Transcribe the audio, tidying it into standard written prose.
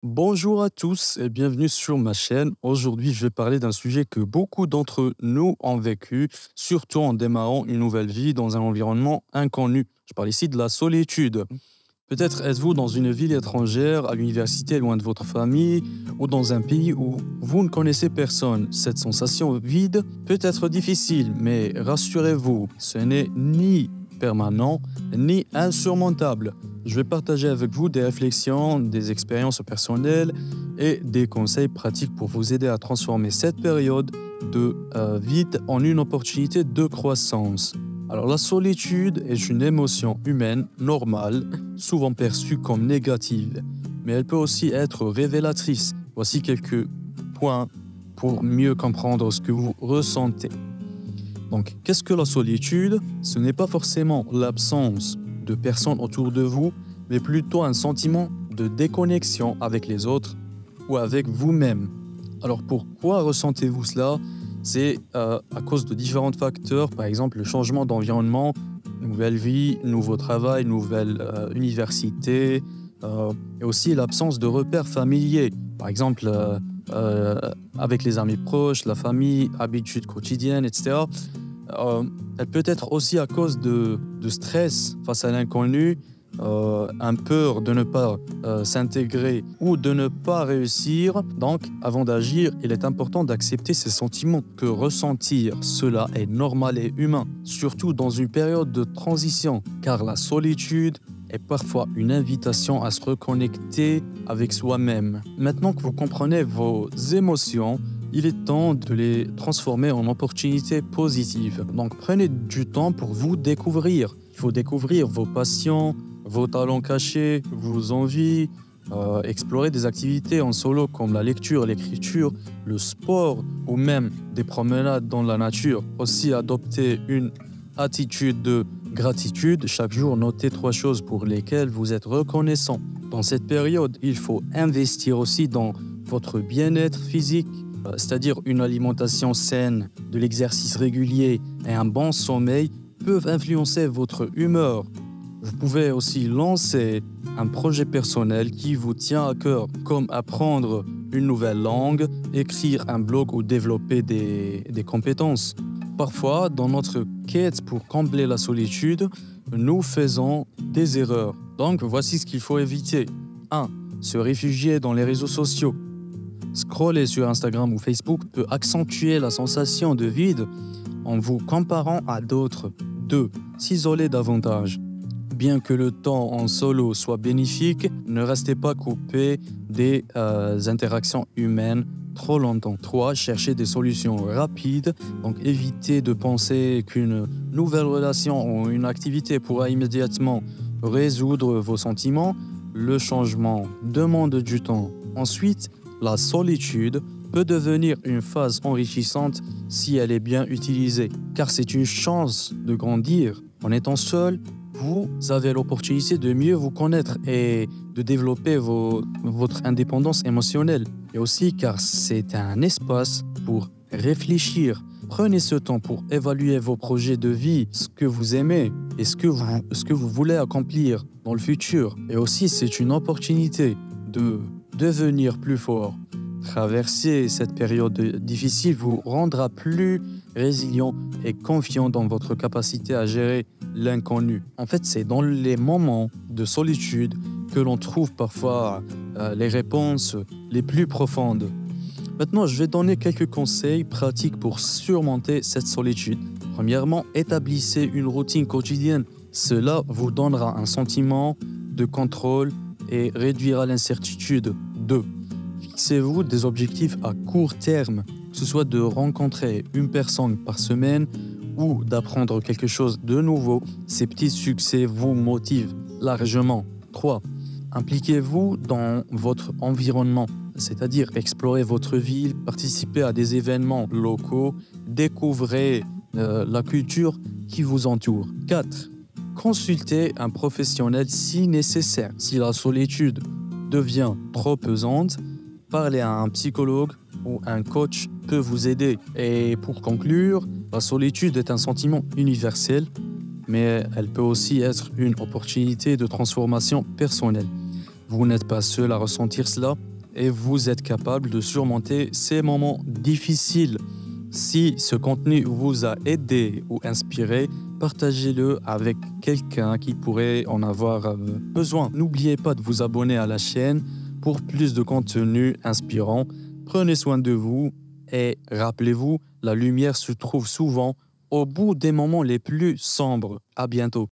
Bonjour à tous et bienvenue sur ma chaîne. Aujourd'hui, je vais parler d'un sujet que beaucoup d'entre nous ont vécu, surtout en démarrant une nouvelle vie dans un environnement inconnu. Je parle ici de la solitude. Peut-être êtes-vous dans une ville étrangère, à l'université, loin de votre famille, ou dans un pays où vous ne connaissez personne. Cette sensation vide peut être difficile, mais rassurez-vous, ce n'est ni permanent, ni insurmontable. Je vais partager avec vous des réflexions, des expériences personnelles et des conseils pratiques pour vous aider à transformer cette période de vide en une opportunité de croissance. Alors la solitude est une émotion humaine normale, souvent perçue comme négative, mais elle peut aussi être révélatrice. Voici quelques points pour mieux comprendre ce que vous ressentez. Donc, qu'est-ce que la solitude? Ce n'est pas forcément l'absence de personnes autour de vous, mais plutôt un sentiment de déconnexion avec les autres ou avec vous-même. Alors, pourquoi ressentez-vous cela? C'est à cause de différents facteurs, par exemple le changement d'environnement, nouvelle vie, nouveau travail, nouvelle université, et aussi l'absence de repères familiers, par exemple avec les amis proches, la famille, habitudes quotidiennes, etc. Elle peut être aussi à cause de stress face à l'inconnu, un peur de ne pas s'intégrer ou de ne pas réussir. Donc, avant d'agir, il est important d'accepter ces sentiments, que ressentir cela est normal et humain, surtout dans une période de transition, car la solitude est parfois une invitation à se reconnecter avec soi-même. Maintenant que vous comprenez vos émotions, il est temps de les transformer en opportunités positives. Donc prenez du temps pour vous découvrir. Il faut découvrir vos passions, vos talents cachés, vos envies, explorer des activités en solo comme la lecture, l'écriture, le sport ou même des promenades dans la nature. Aussi adopter une attitude de gratitude. Chaque jour, notez 3 choses pour lesquelles vous êtes reconnaissant. Dans cette période, il faut investir aussi dans votre bien-être physique, c'est-à-dire une alimentation saine, de l'exercice régulier et un bon sommeil peuvent influencer votre humeur. Vous pouvez aussi lancer un projet personnel qui vous tient à cœur, comme apprendre une nouvelle langue, écrire un blog ou développer des compétences. Parfois, dans notre quête pour combler la solitude, nous faisons des erreurs. Donc, voici ce qu'il faut éviter. 1. Se réfugier dans les réseaux sociaux. Scroller sur Instagram ou Facebook peut accentuer la sensation de vide en vous comparant à d'autres. 2. S'isoler davantage. Bien que le temps en solo soit bénéfique, ne restez pas coupé des interactions humaines trop longtemps. 3. Chercher des solutions rapides. Donc évitez de penser qu'une nouvelle relation ou une activité pourra immédiatement résoudre vos sentiments. Le changement demande du temps. Ensuite, la solitude peut devenir une phase enrichissante si elle est bien utilisée, car c'est une chance de grandir. En étant seul, vous avez l'opportunité de mieux vous connaître et de développer votre indépendance émotionnelle. Et aussi car c'est un espace pour réfléchir. Prenez ce temps pour évaluer vos projets de vie, ce que vous aimez et ce que vous voulez accomplir dans le futur. Et aussi, c'est une opportunité de devenir plus fort. Traverser cette période difficile vous rendra plus résilient et confiant dans votre capacité à gérer l'inconnu. En fait, c'est dans les moments de solitude que l'on trouve parfois les réponses les plus profondes. Maintenant, je vais donner quelques conseils pratiques pour surmonter cette solitude. Premièrement, établissez une routine quotidienne. Cela vous donnera un sentiment de contrôle et réduira l'incertitude. 2. Fixez-vous des objectifs à court terme, que ce soit de rencontrer une personne par semaine ou d'apprendre quelque chose de nouveau. Ces petits succès vous motivent largement. 3. Impliquez-vous dans votre environnement, c'est-à-dire explorer votre ville, participer à des événements locaux, découvrez la culture qui vous entoure. 4. Consultez un professionnel si nécessaire. Si la solitude devient trop pesante, parler à un psychologue ou un coach peut vous aider. Et pour conclure, la solitude est un sentiment universel, mais elle peut aussi être une opportunité de transformation personnelle. Vous n'êtes pas seul à ressentir cela. et vous êtes capable de surmonter ces moments difficiles. Si ce contenu vous a aidé ou inspiré, partagez-le avec quelqu'un qui pourrait en avoir besoin. N'oubliez pas de vous abonner à la chaîne pour plus de contenu inspirant. Prenez soin de vous et rappelez-vous, la lumière se trouve souvent au bout des moments les plus sombres. À bientôt.